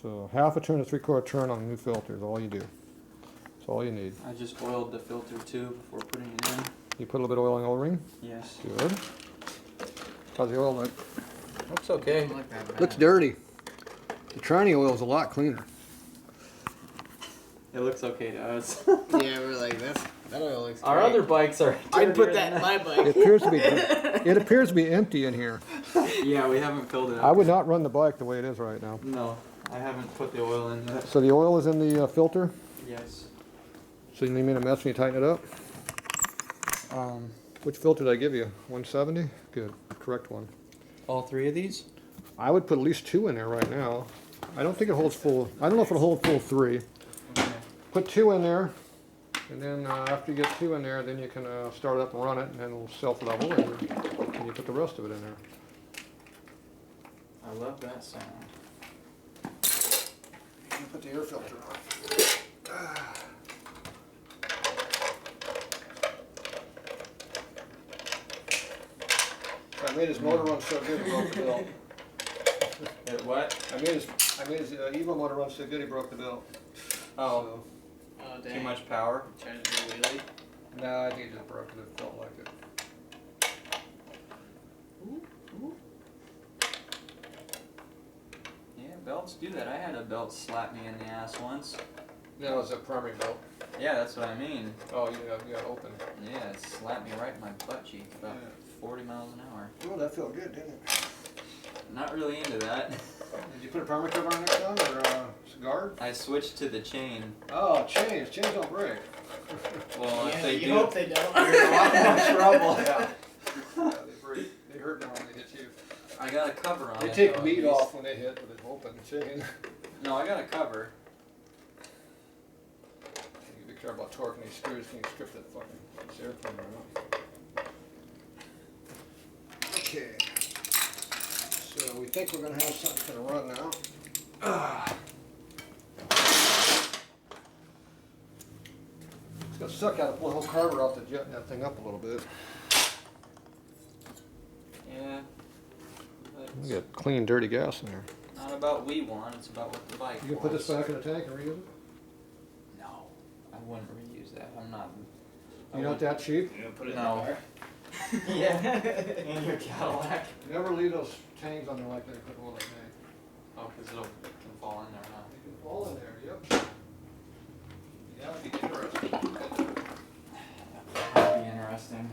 So half a turn to 3/4 turn on a new filter is all you do. That's all you need. I just oiled the filter too before putting it in. You put a little bit of oil in the O-ring? Yes. Good. How's the oil look? Looks okay. Doesn't look that bad. Looks dirty. The tranny oil is a lot cleaner. It looks okay to us. Yeah, we're like that oil looks Our great. other bikes are. I'd put that in my bike. It appears to be empty in here. Yeah, we haven't filled it up. I would not run the bike the way it is right now. No, I haven't put the oil in yet. So the oil is in the filter. Yes. So you need me to mess when you tighten it up. Which filter did I give you? 170? Good. Correct one. All three of these? I would put at least 2 in there right now. I don't think it holds full. I don't know if it'll hold full 3. Okay. Put 2 in there, and then after you get 2 in there, then you can start it up and run it, and then it'll self-level, and you put the rest of it in there. I love that sound. You put the air filter on. I made his motor run so good he broke the belt. What? I made his Evo motor run so good he broke the belt. Oh, Oh, dang. too much power? Trying to do a wheelie. No, I think he just broke it. It felt like it. Yeah, belts do that. I had a belt slap me in the ass once. No, it was a primary belt. Yeah, that's what I mean. Oh, you got open. Yeah, it slapped me right in my butt cheek, about 40 miles an hour. Oh, that felt good, didn't it? Not really into that. Did you put a primary cover on next time, or a guard? I switched to the chain. Oh, chains. Chains don't break. Well, Yeah, if they you do, hope they don't. you're in a lot more trouble. Yeah, they break. They hurt now when they hit you. I got a cover on They it. take though, meat at least. off when they hit with an open chain. No, I got a cover. You be careful about torquing these screws. Can you strip that fucking airplane right now? Okay. So we think we're gonna have something to run now. It's gonna suck out to pull the whole carburetor off to jet that thing up a little bit. Yeah. But We got clean, dirty gas in there. not about we want, it's about what the bike You can put this wants. back in the tank and reuse it? No, I wouldn't reuse that. I'm not. You're not that cheap? You gonna put it No. in the car? Yeah. In your Cadillac. Never leave those tanks on there like that, put them on the tank. Oh, because it can fall in there, huh? They can fall in there, yep. Yeah, it'd be interesting. That'd be interesting.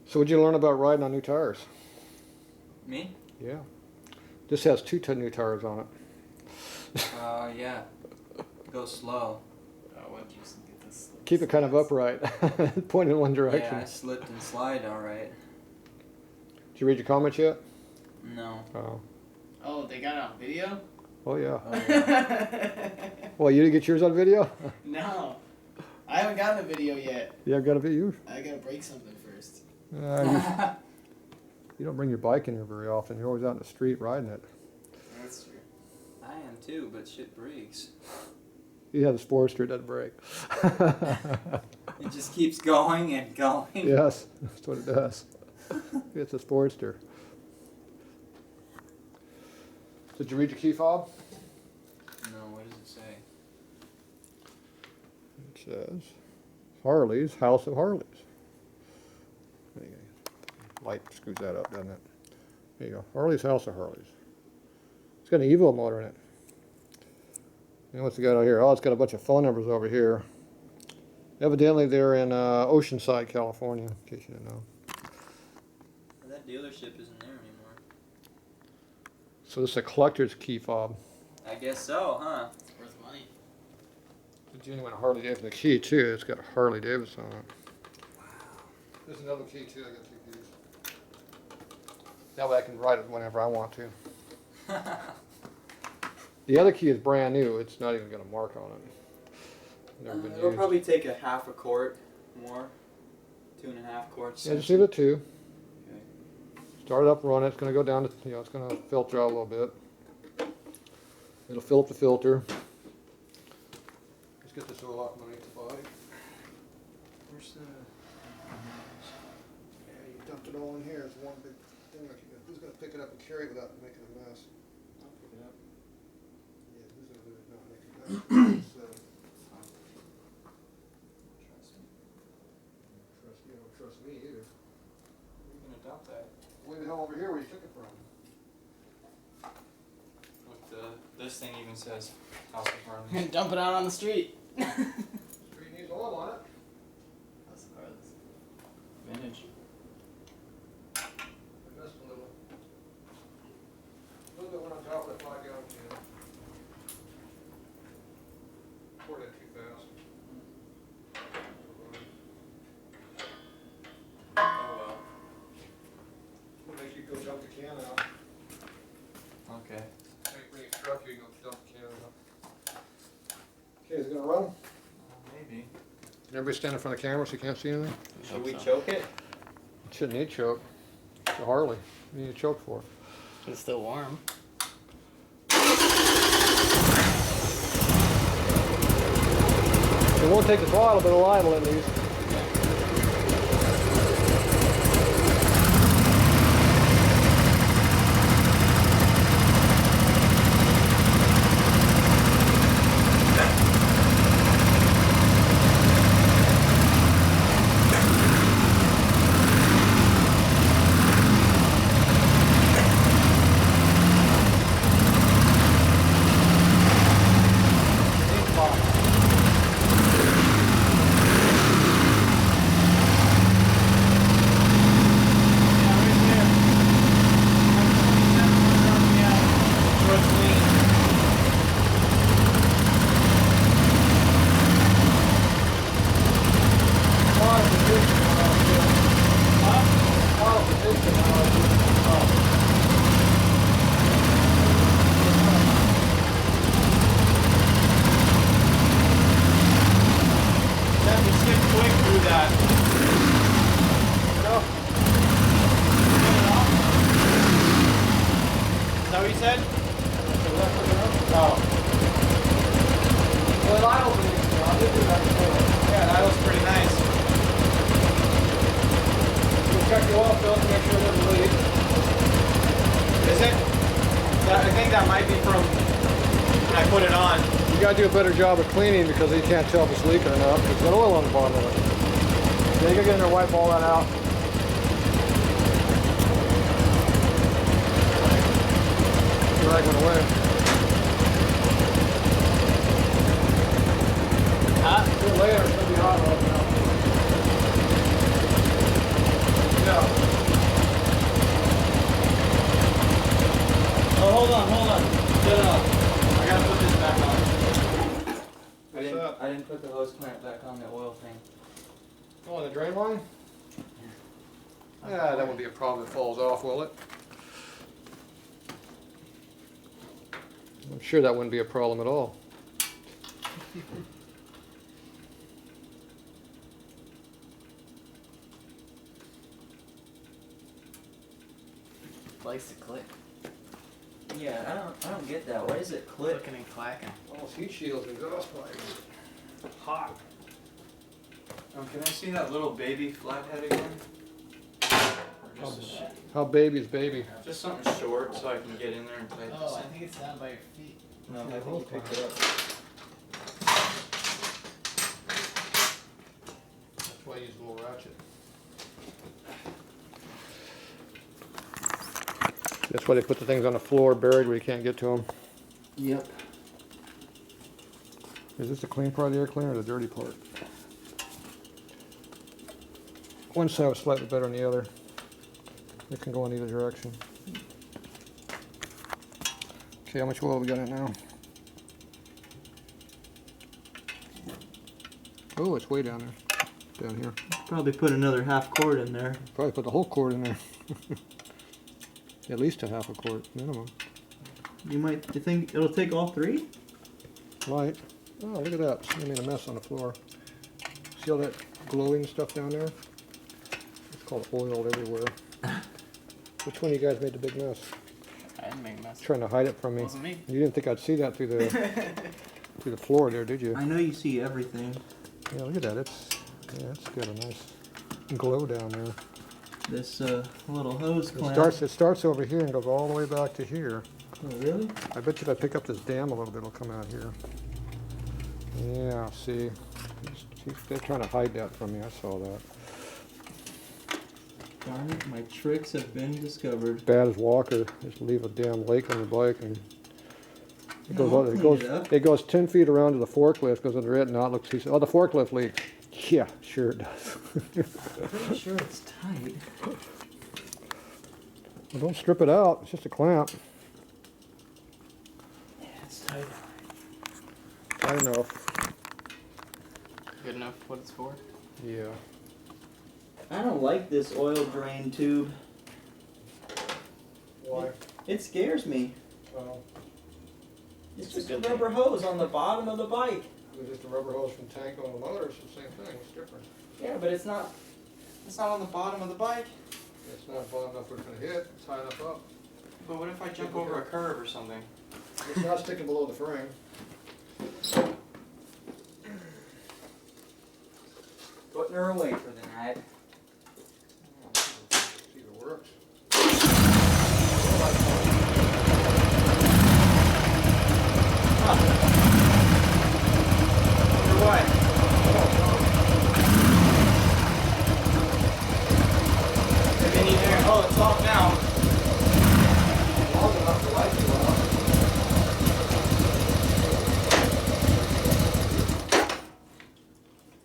So what'd you learn about riding on new tires? Me? Yeah. This has 2 new tires on it. Yeah. Go slow. Oh, what you get this? Keep it kind of upright, point in one Yeah, direction. I slipped and slide alright. Did you read your comments yet? No. Oh. Oh, they got it on video? Oh yeah. Oh, yeah. Well, you didn't get yours on video? No. I haven't gotten a video yet. Yeah, I've got to be you. I gotta break something first. You don't bring your bike in here very often. You're always out in the street riding it. That's true. I am too, but shit breaks. You have a Sportster, it doesn't break. It just keeps going and going. Yes, that's what it does. It's a Sportster. Did you read your key fob? No, what does it say? It says, Harley's, House of Harleys. There you go. Light screws that up, doesn't it? There you go. Harley's, House of Harleys. It's got an Evo motor in it. And what's it got out here? Oh, it's got a bunch of phone numbers over here. Evidently they're in Oceanside, California, in case you didn't know. That dealership isn't there anymore. So this is a collector's key fob. I guess so, huh? It's worth money. The genuine Harley Davidson key too. It's got Harley Davidson on it. Wow. There's another key too. I got 2 keys. That way I can ride it whenever I want to. The other key is brand new. It's not even got a mark on it. Never been It'll used. probably take a half a quart more. 2.5 quarts. Yeah, just leave it 2. Okay. Start it up, run it. It's going to go down to, it's going to filter out a little bit. It'll fill up the filter. Let's get this oil off underneath the body. Where's the? Yeah, you dumped it all in here. It's one big thing. Who's gonna pick it up and carry it without making a mess? I'll pick it up. Yeah, who's gonna do it not make a mess? Trust me. You don't trust me either. You're gonna dump that. Way the hell over here where you took it from? Look, this thing even says House of Harley. Dump it out on the street. Street needs oil on it. House of Harleys. Vintage. I missed a little. A little bit went on top of that 5-gallon can. Poured it too fast. Oh well. What makes you go dump the can out? Okay. When you truck, you go dump the can out. Okay, is it gonna run? Maybe. Everybody stand in front of the camera so you can't see anything? Should we choke it? It shouldn't need choke. It's a Harley. You need a choke for it. It's still warm. It won't take the throttle, but it'll idle at least. You gotta do a better job of cleaning because you can't tell if it's leaking or not. There's got oil on the bottom of it. Yeah, you gotta get in there and wipe all that out. Drag went away. Sooner or later, it's gonna be hot right now. Yeah. Oh, hold on. Shut up. I gotta put this back on. I didn't put the hose clamp back on the oil thing. Oh, the drain line? Yeah, that won't be a problem if it falls off, will it? I'm sure that wouldn't be a problem at all. Likes to click. Yeah, I don't get that. Why does it click? Clicking and clacking. Almost heat shields and exhaust pipes. Hot. Can I see that little baby flathead again? Or How baby's baby? just something short so I can get in there and play Oh, I think it's down by your feet. No, I think you picked it up. That's why I use a little ratchet. That's why they put the things on the floor buried where you can't get to them. Yep. Is this the clean part of the air cleaner or the dirty part? One side was slightly better than the other. It can go in either direction. Okay, how much oil we got in it now? Oh, it's way down there. Down here. Probably put another half quart in there. Probably put the whole quart in there. At least a half a quart minimum. You think it'll take all three? Right. Oh, look at that. I made a mess on the floor. See all that glowing stuff down there? It's called oiled everywhere. Which one of you guys made the big mess? I didn't make a mess. Trying to hide it from me. Wasn't me. You didn't think I'd see that through the floor there, did you? I know you see everything. Yeah, look at that. It's Yeah, it's got a nice glow down there. This little hose It clamp. starts over here and goes all the way back to here. Oh, really? I bet you if I pick up this dam a little bit, it'll come out here. Yeah, see? They're trying to hide that from me. I saw that. Darn it, my tricks have been discovered. Bad as Walker. Just leave a damn lake on your bike and it No, I'll clean it up. it goes 10 feet around to the forklift, goes under it, and now it looks, he said, oh, the forklift leaks. Yeah, sure it does. Pretty sure it's tight. Well, don't strip it out. It's just a clamp. Yeah, it's tight. I know. Good enough for what it's for? Yeah. I don't like this oil drain tube. Why? It scares me. Well, It's It's just a a good rubber hose on the bottom of the bike. it's just a rubber hose from tank on the motor. It's the same thing. It's different. Yeah, but it's not on the bottom of the bike. It's not far enough where it's going to hit. It's high enough up. But what if I jump over a curb or something? It's not sticking below the frame. Putting her away for the night. See if it works. Wonder why? Maybe I need air. Oh, it's off now. Long enough to light you up.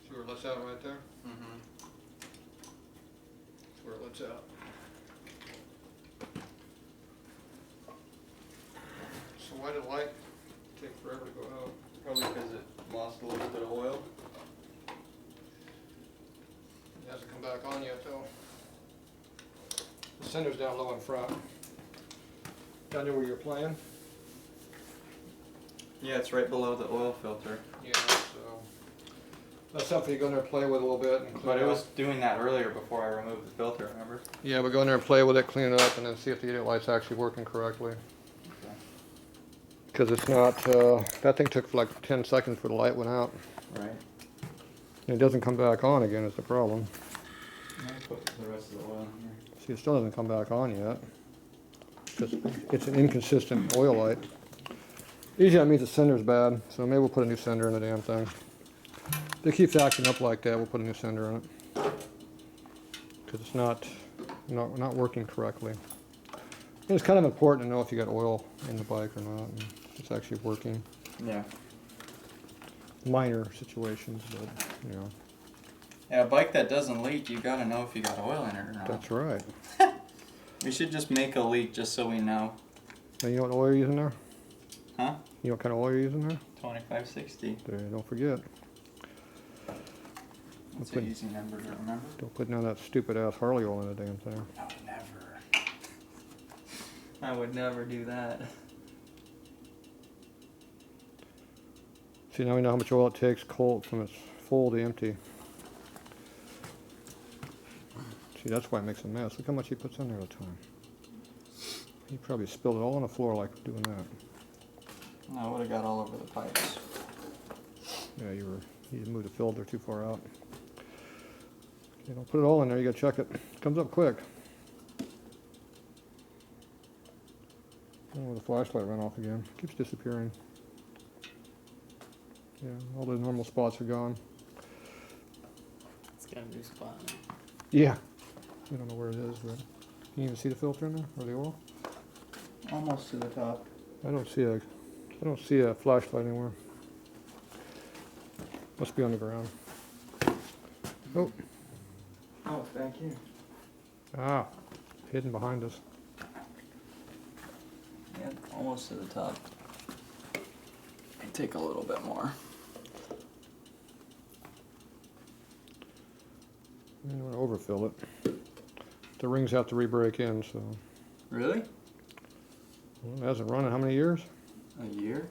See where it lets out right there? Mm-hmm. That's where it lets out. So why did light take forever to go out? Probably because it lost a little bit of oil. It hasn't come back on yet though. The center's down low in front. Down there where you're playing? Yeah, it's right below the oil filter. Yeah, so that's something you go in there and play with a little bit and clean But it up. was doing that earlier before I removed the filter, remember? Yeah, but go in there and play with it, clean it up, and then see if the idiot light's actually working correctly. Okay. Because it's not, that thing took like 10 seconds for the light went out. Right. And it doesn't come back on again is the problem. I'll put the rest of the oil in here. See, it still hasn't come back on yet. It's an inconsistent oil light. Usually that means the sender's bad, so maybe we'll put a new sender in the damn thing. If it keeps acting up like that, we'll put a new sender in it. Because it's not working correctly. And it's kind of important to know if you got oil in the bike or not, and it's actually working. Yeah. Minor situations, but, you know. Yeah, a bike that doesn't leak, you gotta know if you got oil in it or not. That's right. We should just make a leak just so we know. Now, you know what oil you're using there? Huh? You know what kind of oil you're using there? 2560. There, don't forget. That's put- an easy number to remember. Don't put none of that stupid ass Harley oil in the damn thing. No, never. I would never do that. See, now we know how much oil it takes cold from its full to empty. See, that's why it makes a mess. Look how much he puts in there at a time. He probably spilled it all on the floor like doing that. No, I would have got all over the pipes. Yeah, you moved the filter too far out. Okay, don't put it all in there, you gotta check it. It comes up quick. Oh, the flashlight ran off again. Keeps disappearing. Yeah, all the normal spots are gone. It's got a new spot now. Yeah. I don't know where it is, but can you even see the filter in there or the oil? Almost to the top. I don't see a flashlight anywhere. Must be on the ground. Oh, Oh, it's back here. ah, hidden behind us. Yeah, almost to the top. Take a little bit more. You don't want to overfill it. The rings have to re-break in, so. Really? Well, it hasn't run in how many years? A year?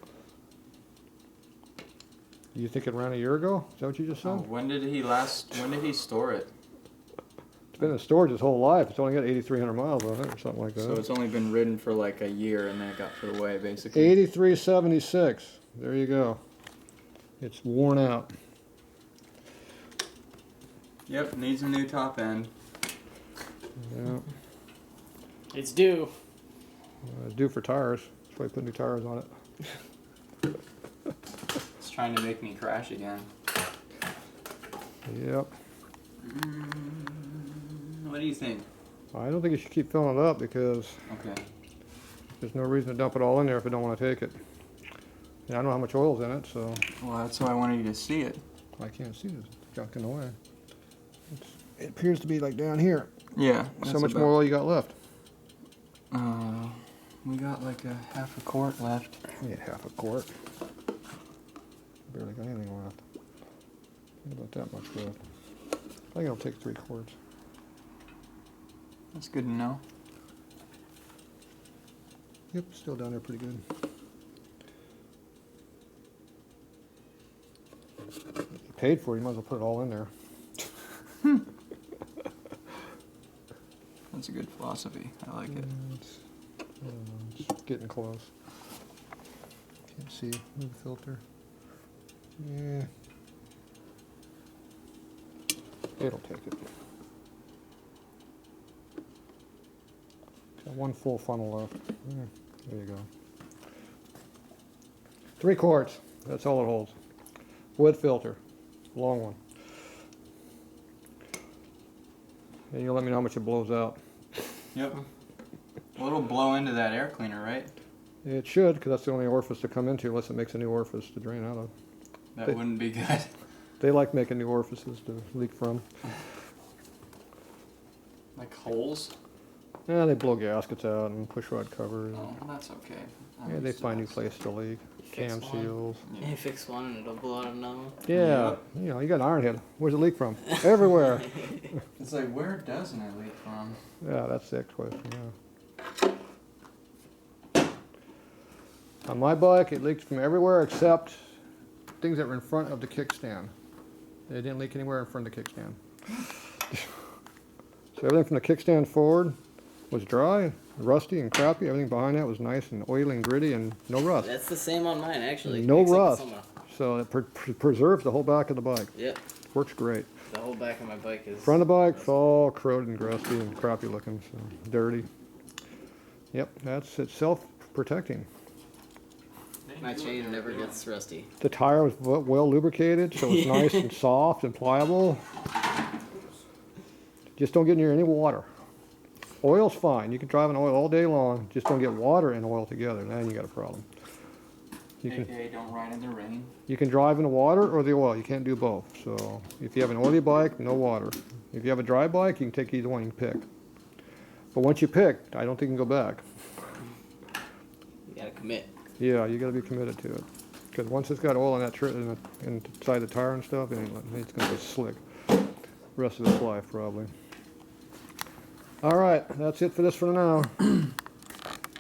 You think it ran a year ago? Is that what you just said? Oh, when did he store it? It's been in storage his whole life. It's only got 8,300 miles on it or something like that. So it's only been ridden for like a year and then it got put away basically. 8376. There you go. It's worn out. Yep, needs a new top end. Yeah. It's due. Due for tires. That's why I put new tires on it. It's trying to make me crash again. Yep. What do you think? I don't think you should keep filling it up because Okay. there's no reason to dump it all in there if you don't want to take it. Yeah, I don't know how much oil's in it, so Well, that's why I wanted you to see it. I can't see this junk in the way. It appears to be like down here. Yeah. So much more oil you got left? We got like a half a quart left. We had half a quart. Barely got anything left. Not about that much left. I think it'll take 3 quarts. That's good to know. Yep, still down there pretty good. You paid for it, you might as well put it all in there. That's a good philosophy. I like it. It's getting close. Can't see. Move the filter. Yeah. It'll take it. Got 1 full funnel left. Yeah, there you go. 3 quarts. That's all it holds. Wood filter. Long one. And you'll let me know how much it blows out. Yep. Well, it'll blow into that air cleaner, right? It should, because that's the only orifice to come into unless it makes a new orifice to drain out of. That They- wouldn't be good. They like making new orifices to leak from. Like holes? Yeah, they blow gaskets out and push rod covers. Oh, that's okay. I'm Yeah, they used to find new that places to leak. Fix Cam one. seals. stuff. You fix one and it'll blow out another one. Yeah, you know, you got an iron head. Where's it leak from? Everywhere. It's like, where doesn't it leak from? Yeah, that's the next question, yeah. On my bike, it leaked from everywhere except things that were in front of the kickstand. They didn't leak anywhere in front of the kickstand. So everything from the kickstand forward was dry, rusty and crappy. Everything behind that was nice and oily and gritty and no rust. That's the same on mine, actually. No except rust. it's on So it preserves the whole back of the bike. Yep. Works great. The whole back of my bike is. Front of the bike's all corroded and crusty and crappy looking, so dirty. Yep, that's it's self-protecting. My chain never gets rusty. The tire was well lubricated, so it's nice and soft and pliable. Just don't get near any water. Oil's fine. You can drive in oil all day long. Just don't get water and oil together. Then you got a problem. AKA don't ride in the rain. You can drive in the water or the oil. You can't do both. So if you have an oily bike, no water. If you have a dry bike, you can take either one. You can pick. But once you pick, I don't think you can go back. You gotta commit. Yeah, you got to be committed to it. Because once it's got oil in that inside the tire and stuff, it's going to be slick. Rest of its life, probably. All right, that's it for this for now.